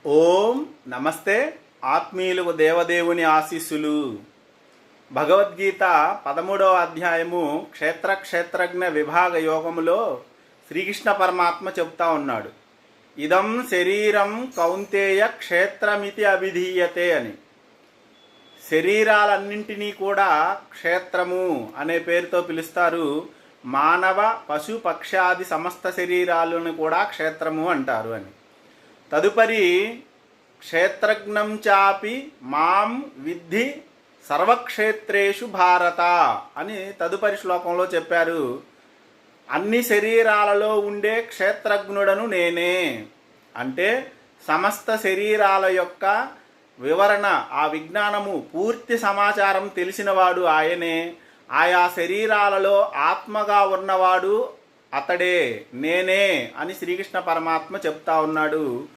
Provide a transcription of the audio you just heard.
ఓం నమస్తే. ఆత్మీయులకు దేవదేవుని ఆశీస్సులు. భగవద్గీత 13వ అధ్యాయము క్షేత్రజ్ఞ విభాగ యోగములో శ్రీకృష్ణ పరమాత్మ చెప్తా ఉన్నాడు. ఇదం శరీరం కౌంతేయ క్షేత్రమితి అభిధీయతే అని. శరీరాలన్నింటినీ కూడా క్షేత్రము అనే పేరుతో పిలుస్తారు. మానవ పశు పక్షాది సమస్త శరీరాలను కూడా క్షేత్రము అంటారు అని. తదుపరి క్షేత్రజ్ఞం చాపి మాం విద్ధి సర్వక్షేత్రేషు భారత అని తదుపరి శ్లోకంలో చెప్పారు. అన్ని శరీరాలలో ఉండే క్షేత్రజ్ఞుడను నేనే. అంటే సమస్త శరీరాల యొక్క వివరణ, ఆ విజ్ఞానము, పూర్తి సమాచారం తెలిసినవాడు ఆయనే. ఆయా శరీరాలలో ఆత్మగా ఉన్నవాడు అతడే, నేనే అని శ్రీకృష్ణ పరమాత్మ చెప్తా ఉన్నాడు.